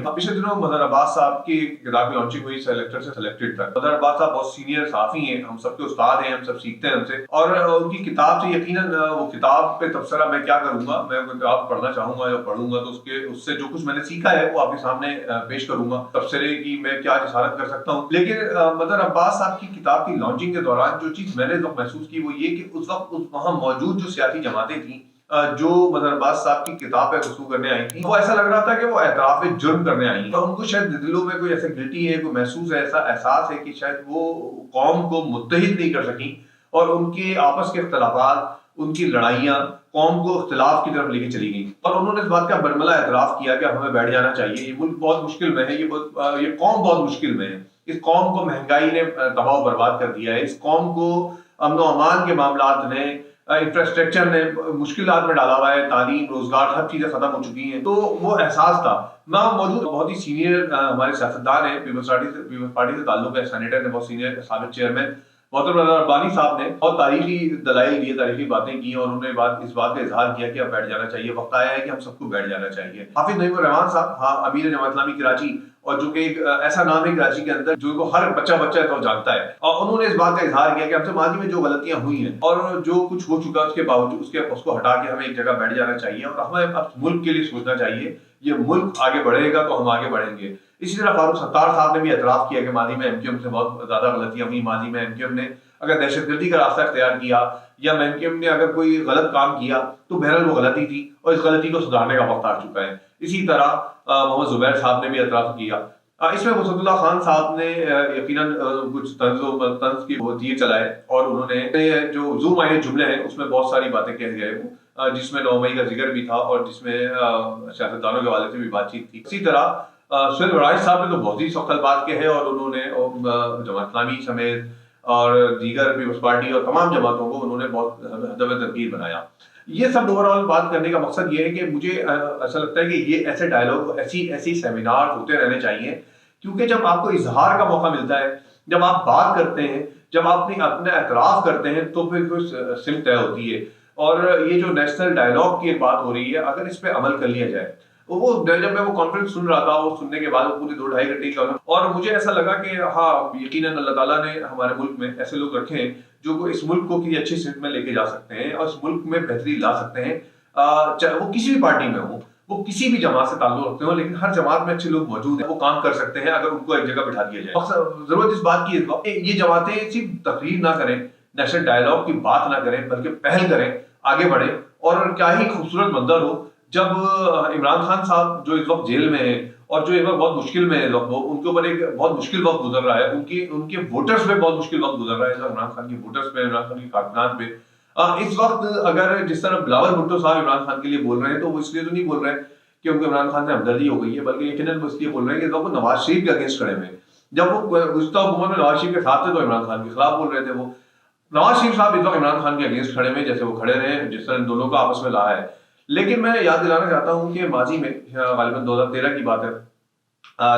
पिछले दिनों मदर अब्बास साहब की किताब की लॉन्चिंग हुई, सेलेक्टेड से सिलेक्टेड तक। मदर अब्बास साहब बहुत सीनियर सहाफी हैं, हम सबके उस्ताद हैं, हम सब सीखते हैं उनसे। और उनकी किताब से यकीनन वो किताब पे तबसरा मैं क्या करूंगा, मैं वो किताब पढ़ना चाहूंगा, या पढ़ूंगा तो उससे जो कुछ मैंने सीखा है वो आपके सामने पेश करूंगा। तबसरे की मैं क्या जिसारत कर सकता हूँ। लेकिन मदर अब्बास साहब की किताब की लॉन्चिंग के दौरान जो चीज मैंने महसूस की वो ये कि उस वक्त वहां मौजूद जो सियासी जमातें थी जो मदर अब्बास साहब की किताब पे गुफ्तगू करने आई थी, वो ऐसा लग रहा था कि वो एतराफ जुर्म करने आई हैं। और उनको शायद दिलों में कोई ऐसा गिल्टी है, कोई महसूस है, ऐसा एहसास है कि शायद वो कौम को मुत्तहिद नहीं कर सकी और उनके आपस के इख्तलाफात, उनकी लड़ाइयाँ कौम को इख्तिलाफ की तरफ लेके चली गई। और उन्होंने इस बात का बरमला एतराफ किया कि हमें बैठ जाना चाहिए, ये मुल्क बहुत मुश्किल में है, ये कौम बहुत मुश्किल में है। इस कौम को महंगाई ने तबाह बर्बाद कर दिया है, इस कौम को अमन अमान के मामलात ने, इंफ्रास्ट्रक्चर ने मुश्किलात में डाला हुआ है, तालीम, रोजगार, हर चीजें खत्म हो चुकी हैं। तो वो एहसास था। वहाँ मौजूद बहुत ही सीनियर हमारे सियासतदान है, पीपल्स पार्टी से ताल्लुक है, सेनेटर ने, बहुत सीनियर साबिक चेयरमैन मोहतरम रब्बानी साहब ने बहुत तारीखी दलाइल दिए, तारीखी बातें की और उन्होंने इस बात का इजहार किया कि अब बैठ जाना चाहिए, वक्त आया है कि हम सबको बैठ जाना चाहिए। हाफिज नईमुर रहमान साहब, हाँ, अमीर जमात इस्लामी कराची, और जो कि एक ऐसा नाम है कराची के अंदर जो हर बच्चा है तो जानता है, और उन्होंने इस बात का इजहार किया कि हमसे माजी में जो गलतियां हुई हैं और जो कुछ हो चुका उसके बावजूद उसको हटा के हमें एक जगह बैठ जाना चाहिए और हमें अब मुल्क के लिए सोचना चाहिए। ये मुल्क आगे बढ़ेगा तो हम आगे बढ़ेंगे। इसी तरह फारूक सत्तार साहब ने भी एतराफ किया कि माजी में एमक्यूएम से बहुत ज्यादा गलतियां हुई। माजी में एमक्यूएम ने अगर दहशतगर्दी का रास्ता इख्तियार किया या एमक्यूएम ने अगर कोई गलत काम किया तो बहरहाल वो गलती थी और इस गलती को सुधारने का वक्त आ चुका है। इसी तरह मोहम्मद जुबैर साहब ने भी एतराफ किया। इसमें मुसद्दुल्लाह खान साहब ने यकीनन कुछ तंज की दिए चलाए और उन्होंने जो जूम आए जुमले हैं उसमें बहुत सारी बातें कह गए, जिसमें 9 मई का जिक्र भी था और जिसमें सियासतदानों के हवाले से भी बातचीत थी। इसी तरह सुहेल वराइश साहब ने तो बहुत ही सख्त बात के हैं और उन्होंने जमात इस्लामी समेत और दीगर पीपल्स पार्टी और तमाम जमातों को उन्होंने बहुत हदब तनकीर बनाया। ये सब ओवरऑल बात करने का मकसद ये है कि मुझे ऐसा लगता है कि ये ऐसे डायलॉग, ऐसी सेमिनार होते रहने चाहिए, क्योंकि जब आपको इजहार का मौका मिलता है, जब आप बात करते हैं, जब आप अपने एतराफ करते हैं तो फिर कुछ सिमत तय होती है। और ये जो नेशनल डायलॉग की बात हो रही है, अगर इस पर अमल कर लिया जाए, वो जब मैं वो कॉन्फ्रेंस सुन रहा था, वो सुनने के बाद पूरी 2-2.5 घंटे का, और मुझे ऐसा लगा कि हाँ, यकीनन अल्लाह ताला ने हमारे मुल्क में ऐसे लोग रखे हैं जो इस मुल्क को किसी अच्छी स्थिति में लेके जा सकते हैं और इस मुल्क में बेहतरी ला सकते हैं। चाहे वो किसी भी पार्टी में हो, वो किसी भी जमात से ताल्लुक रखते हो, लेकिन हर जमात में अच्छे लोग मौजूद हैं, वो काम कर सकते हैं अगर उनको एक जगह बिठा दिया जाए। जरूरत इस बात की है ये जमातें सिर्फ तकरीर ना करें, नेशनल डायलॉग की बात ना करें, बल्कि पहल करें, आगे बढ़े। और क्या ही खूबसूरत मंजर हो जब इमरान खान साहब जो इस वक्त जेल में है और जो इस वक्त बहुत मुश्किल में है, उनके ऊपर एक बहुत मुश्किल वक्त गुजर रहा है, उनके वोटर्स पे बहुत मुश्किल वक्त गुजर रहा है, इमरान खान के वोटर्स पे, इमरान खान के कारकुनान पे। इस वक्त अगर जिस तरह बिलावल भुट्टो साहब इमरान खान के लिए बोल रहे हैं, तो वो इसलिए तो नहीं बोल रहे हैं कि उनको इमरान खान से हमदर्दी हो गई है, बल्कि यकीनन वो इसलिए बोल रहे हैं कि वो नवाज शरीफ के अगेंस्ट खड़े हुए। जब वो गुज़श्ता हुकूमत में नवाज शरीफ के साथ थे तो इमरान खान के खिलाफ बोल रहे थे। वो नवाज शरीफ साहब इस वक्त इमरान खान के अगेंस्ट खड़े हुए, जैसे वो खड़े रहे, जिस तरह दोनों का आपस में लहा है। लेकिन मैं याद दिलाना चाहता हूँ कि माजी में गालिबन 2013 की बात है,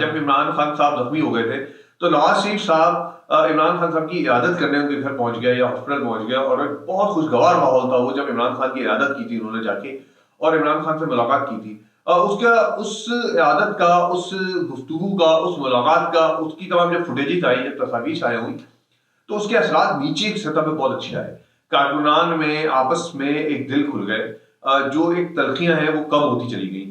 जब इमरान खान साहब जख्मी हो गए थे तो नवाज शरीफ साहब इमरान खान साहब की इयादत करने उनके घर पहुंच गया या हॉस्पिटल पहुंच गया, और एक बहुत खुशगवार माहौल था वो जब इमरान खान की इयादत की थी उन्होंने जाके और इमरान खान से मुलाकात की थी। उसका उस इयादत का, उस गुफ्तगू का, उस मुलाकात का, उसकी तमाम जब फुटेजेस आई, जब तस्वीर शाया हुई, तो उसके असरात नीचे की सतह पे बहुत अच्छे आए। कारकुनान में आपस में एक दिल खुल गए, जो एक तलखियां हैं वो कम होती चली गई।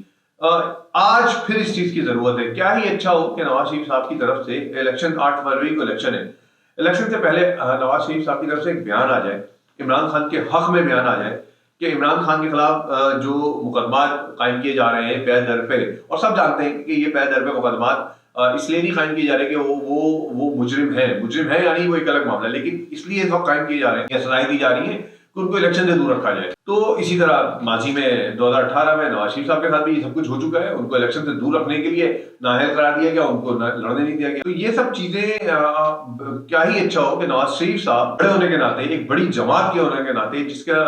आज फिर इस चीज की जरूरत है। क्या ही अच्छा हो कि नवाज शरीफ साहब की तरफ से इलेक्शन, 8 फरवरी को इलेक्शन है, इलेक्शन से पहले नवाज शरीफ साहब की तरफ से एक बयान आ जाए, इमरान खान के हक में बयान आ जाए कि इमरान खान के खिलाफ जो मुकदमा कायम किए जा रहे हैं पै दर पे, और सब जानते हैं कि ये पै दर पे मुकदमा इसलिए नहीं कायम किए जा रहे कि वो मुजरिम है यानी वो एक अलग मामला है, लेकिन इसलिए सब कायम किए जा रहे हैं, सलाह दी जा रही है कि उनको इलेक्शन से दूर रखा जाए। तो इसी तरह माजी में 2018 में नवाज शरीफ साहब के साथ भी सब कुछ हो चुका है, उनको इलेक्शन से दूर रखने के लिए नाअहल करार दिया गया, उनको लड़ने नहीं दिया गया। तो ये सब चीजें क्या ही अच्छा हो कि नवाज शरीफ साहब बड़े होने के नाते, एक बड़ी जमात के होने के नाते, जिसका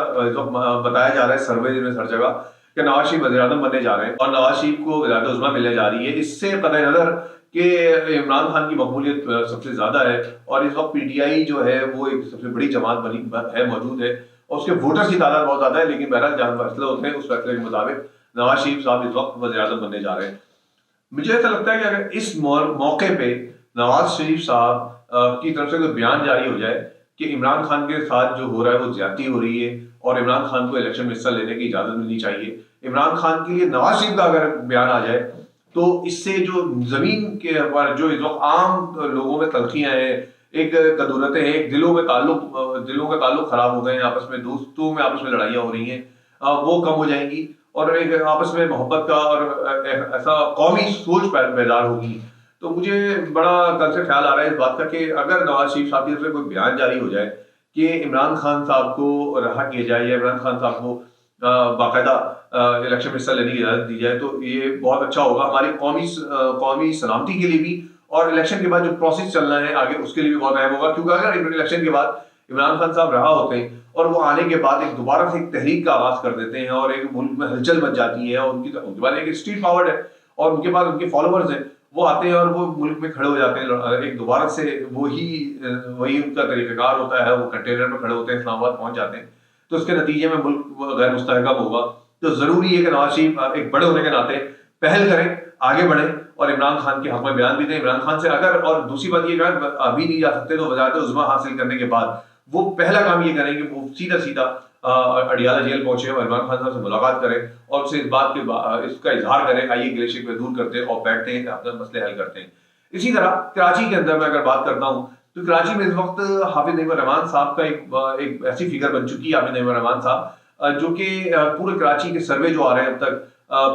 बताया जा रहा है सर्वे में हर जगह कि नवाज शरीफ वज़ीर-ए-आज़म बनने जा रहे हैं और नवाज शरीफ को विलायत उज़्मा मिलने जा रही है, इससे कतई नजर कि इमरान खान की मकबूलियत सबसे ज्यादा है और इस वक्त पीटीआई जो है वो एक सबसे बड़ी जमात बनी है, मौजूद है, और उसके वोटर्स की तादाद बहुत ज्यादा है। लेकिन बहरहाल जहां फैसले होते हैं उस फैसले के मुताबिक नवाज शरीफ साहब इस वक्त वज़ीर-ए-आज़म बनने जा रहे हैं। मुझे ऐसा लगता है कि अगर इस मौके पे नवाज शरीफ साहब की तरफ से कोई बयान जारी हो जाए कि इमरान खान के साथ जो हो रहा है वो ज्यादती हो रही है और इमरान खान को इलेक्शन में हिस्सा लेने की इजाजत मिलनी चाहिए, इमरान खान के लिए नवाज शरीफ का अगर बयान आ जाए, तो इससे जो जमीन के पर जो इस वक्त आम लोगों में तलखियां हैं, एक कदूरतें हैं, एक दिलों का ताल्लुक खराब हो गए हैं, आपस में दोस्तों में आपस में लड़ाइयाँ हो रही हैं, वो कम हो जाएंगी और एक आपस में मोहब्बत का और ऐसा कौमी सोच पैदा होगी। तो मुझे बड़ा कल से ख्याल आ रहा है इस बात का कि अगर नवाज शरीफ साहब की तरफ से कोई बयान जारी हो जाए कि इमरान खान साहब को रहा किया जाए या इमरान खान साहब को बाकायदा इलेक्शन में हिस्सा लेने की इजाजत दी जाए, तो ये बहुत अच्छा होगा हमारी कौमी सलामती के लिए भी, और इलेक्शन के बाद जो प्रोसेस चलना है आगे उसके लिए भी बहुत अहम होगा। क्योंकि अगर इलेक्शन के बाद इमरान खान साहब रहा होते हैं और वो आने के बाद एक दोबारा से एक तहरीक का आगाज कर देते हैं और एक मुल्क में हलचल बच जाती है और उनके पास एक स्ट्रीट पावर है और उनके पास उनके फॉलोअर्स हैं, वो आते हैं और वो मुल्क में खड़े हो जाते हैं एक दोबारा से, वही उनका तरीक़ाकार होता है, वो कंटेनर में खड़े होते हैं, इस्लामाबाद पहुंच जाते हैं, तो उसके नतीजे में मुल्क गैर मुस्तहकम होगा। तो जरूरी है कि नवाज शरीफ एक बड़े होने के नाते पहल करें, आगे बढ़ें और इमरान खान के हक में बयान भी दें। इमरान खान से अगर, और दूसरी बात ये, अगर अभी नहीं जा सकते तो वज़ारत उज़्मा हासिल करने के बाद वो पहला काम ये करें कि वो सीधा सीधा अडियाला जेल पहुंचे और इमरान खान साहब से मुलाकात करें और उससे इस बात के इसका इजहार करें, आइए गिले शिकवे दूर करते हैं और बैठते हैं, अपने मसले हल करते हैं। इसी तरह कराची के अंदर मैं अगर बात करता हूँ तो कराची में इस वक्त हाफिज नईम रहमान साहब का एक ऐसी फिगर बन चुकी है, हाफिज नईम रहमान साहब, जो कि पूरे कराची के सर्वे जो आ रहे हैं अब तक,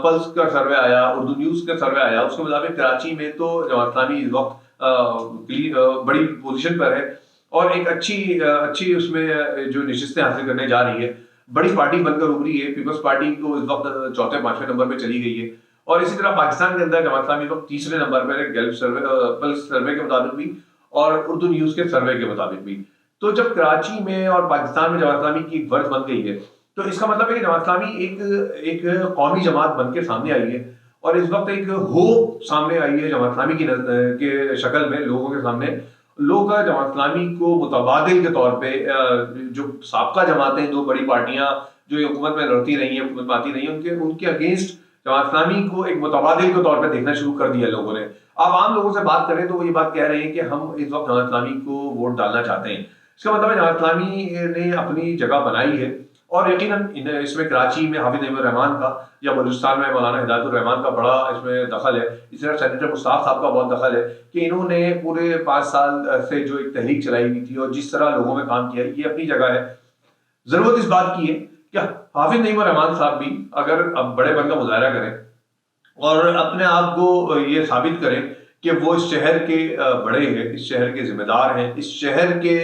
पल्स का सर्वे आया, उर्दू न्यूज का सर्वे आया, उसके मुताबिक कराची में तो जमात इस्लामी इस वक्त बड़ी पोजीशन पर है और एक अच्छी उसमें जो नशिस्तें हासिल करने जा रही है, बड़ी पार्टी बनकर उभरी है। पीपल्स पार्टी को इस वक्त चौथे पांचवें नंबर पे चली गई है और इसी तरह पाकिस्तान के अंदर जमात इस्लामी इस वक्त तीसरे नंबर पर है, गैल्प सर्वे, पल्स सर्वे के मुताबिक भी और उर्दू न्यूज के सर्वे के मुताबिक भी। तो जब कराची में और पाकिस्तान में जमात इस्लामी की एक वर्थ बन गई है, तो इसका मतलब है कि जमात इस्लामी एक कौमी जमात बन के सामने आई है और इस वक्त एक होप सामने आई है जमात इस्लामी के शक्ल में लोगों के सामने। लोग जमात इस्लामी को मुतबादिल के तौर पे, जो साबका जमातें, दो बड़ी पार्टियां जो हुकूमत में लड़ती रही हैं, हुकूमत में आती रही हैं, उनके अगेंस्ट जमात इस्लामी को एक मुतबादिल के तौर पे देखना शुरू कर दिया लोगों ने। अब आम लोगों से बात करें तो वो ये बात कह रहे हैं कि हम इस वक्त जमात इस्लामी को वोट डालना चाहते हैं। इसका मतलब है जमात इस्लामी ने अपनी जगह बनाई है और यकीनन इसमें कराची में हाफिज नईम रहमान का या बलूचिस्तान में मौलाना हिदायतुर रहमान का बड़ा इसमें दखल है। इसी तरह सेनेटर मुश्ताक साहब का बहुत दखल है कि इन्होंने पूरे 5 साल से जो एक तहरीक चलाई हुई थी और जिस तरह लोगों में काम किया, ये अपनी जगह है। जरूरत इस बात की है कि हाफिज नईम रहमान साहब भी अगर अब बड़े बन का मुजाहरा करें और अपने आप को ये साबित करें कि वो इस शहर के बड़े हैं, इस शहर के जिम्मेदार हैं, इस शहर के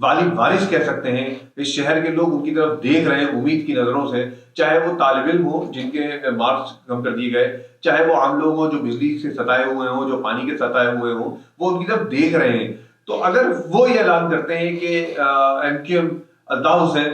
वारिस कह सकते हैं, इस शहर के लोग उनकी तरफ देख रहे हैं उम्मीद की नजरों से, चाहे वो तालिब इल्म हो जिनके मार्क्स कम कर दिए गए, चाहे वो आम लोग हो जो बिजली से सताए हुए हों, जो पानी के सताए हुए हों, वो उनकी तरफ देख रहे हैं। तो अगर वो ये ऐलान करते हैं कि एमक्यूएम अल्ताफ हुसैन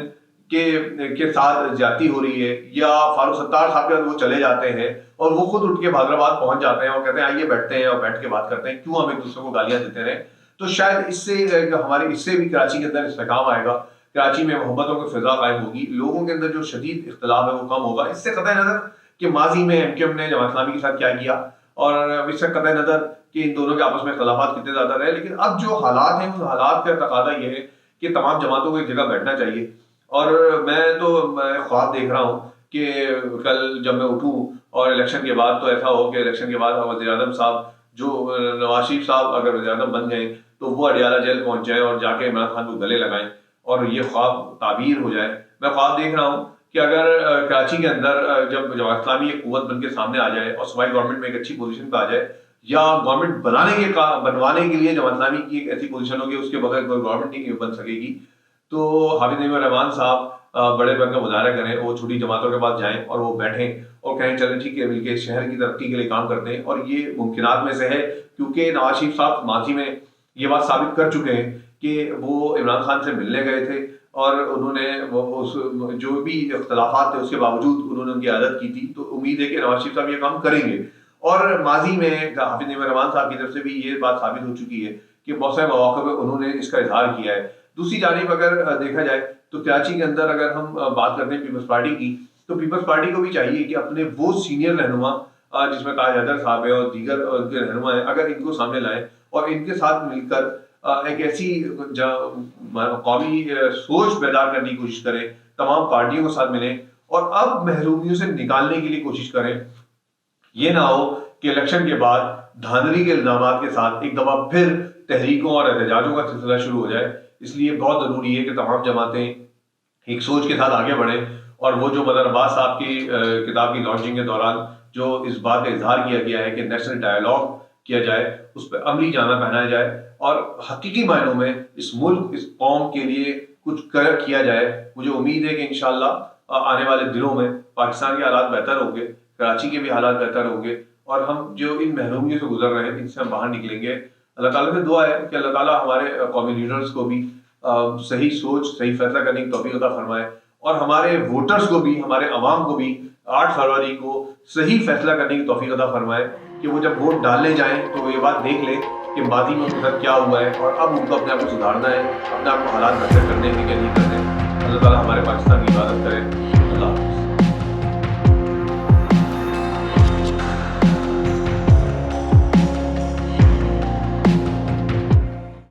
के साथ ज्यादती हो रही है या फारूक सत्तार साहब के वो चले जाते हैं और वो खुद उठ के हैदराबाद पहुंच जाते हैं और कहते हैं आइए बैठते हैं और बैठ के बात करते हैं, क्यों हम एक दूसरे को गालियां देते रहे, तो शायद इससे भी कराची के अंदर इस्तेकाम आएगा, कराची में मोहब्बतों की फिजा कायम होगी, लोगों के अंदर जो शदीद इख्तलाफ है वो कम होगा। इससे कतई नजर कि माजी में एमक्यूएम ने जमात इस्लामी के साथ क्या किया और इससे कतई नजर कि इन दोनों के आपस में इख्तलाफात कितने ज्यादा रहे, लेकिन अब जो हालात हैं उन हालात का तकादा यह है कि तमाम जमातों को एक जगह बैठना चाहिए। और मैं ख्वाब देख रहा हूँ कि कल जब मैं उठूँ और इलेक्शन के बाद तो ऐसा हो कि इलेक्शन के बाद वज़ीर-ए-आज़म साहब, जो नवाज शरीफ साहब अगर वज़ीर-ए-आज़म बन गए तो वो अडियाला जेल पहुंच जाए और जाके इमरान खान को गले लगाएं और ये ख्वाब ताबीर हो जाए। मैं ख्वाब देख रहा हूँ कि अगर कराची के अंदर जब जमात इस्लामी एक कुव्वत बन के सामने आ जाए और सूबाई गवर्नमेंट में एक अच्छी पोजीशन पे आ जाए या गवर्नमेंट बनवाने के लिए जमात इस्लामी की एक ऐसी पोजीशन होगी उसके बगैर कोई गवर्नमेंट नहीं बन सकेगी, तो हाफिज नईम रहमान साहब बड़े बन का मुजाहरा करें, वो छोटी जमातों के पास जाएं और वो बैठें और कहें चलें ठीक है मिलकर शहर की तरक्की के लिए काम करते हैं। और ये मुमकिनात में से है क्योंकि नवाज शरीफ साहब माजी में ये बात साबित कर चुके हैं कि वो इमरान खान से मिलने गए थे और उन्होंने जो भी इख्तलाफात थे उसके बावजूद उन्होंने उनकी आदत की थी, तो उम्मीद है कि नवाज शरीफ साहब ये काम करेंगे। और माजी में हाफिज नईम रहमान साहब की तरफ से भी ये बात साबित हो चुकी है कि बहुत सारे मौक़ों पर उन्होंने इसका इजहार किया है। दूसरी जानिब अगर देखा जाए तो कराची के अंदर अगर हम बात करते हैं पीपल्स पार्टी की, तो पीपल्स पार्टी को भी चाहिए कि अपने वो सीनियर रहनुमा जिसमें ताज हैदर साहब है और दीगर उनके रहनुमा है, अगर इनको सामने लाएं और इनके साथ मिलकर एक ऐसी कौमी सोच पैदा करने की कोशिश करें, तमाम पार्टियों के साथ मिलें और अब महरूमियों से निकालने के लिए कोशिश करें। ये ना हो कि इलेक्शन के बाद धांधली के इल्जामात के साथ एक दफा फिर तहरीकों और एहतजाजों का सिलसिला शुरू हो जाए। इसलिए बहुत जरूरी है कि तमाम जमातें एक सोच के साथ आगे बढ़ें और वो जो मदर अब्बास साहब की किताब की लॉन्चिंग के दौरान जो इस बात का इजहार किया गया है कि नेशनल डायलॉग किया जाए, उस पर अमली जाना पहनाया जाए और हकीकी मायनों में इस मुल्क, इस कौम के लिए कुछ किया जाए। मुझे उम्मीद है कि इंशाल्लाह आने वाले दिनों में पाकिस्तान के हालात बेहतर होंगे, कराची के भी हालात बेहतर होंगे और हम जो इन महरूमियों से गुजर रहे हैं इनसे हम बाहर निकलेंगे। अल्लाह ताला से दुआ है कि अल्लाह ताला हमारे कौमी लीडर्स को भी सही सोच, सही फैसला करने की तौफीक अता फरमाए और हमारे वोटर्स को भी, हमारे अवाम को भी 8 फरवरी को सही फैसला करने की तौफीक अता फरमाए कि वो जब वोट डालने जाएं तो वो ये बात देख लें कि मादी में उनके साथ क्या हुआ है और अब उनको अपने आप को सुधारना है, अपने आप को हालात बेहतर करने के लिए नहीं करने। अल्लाह ताला हमारे पाकिस्तान की इबादत करें।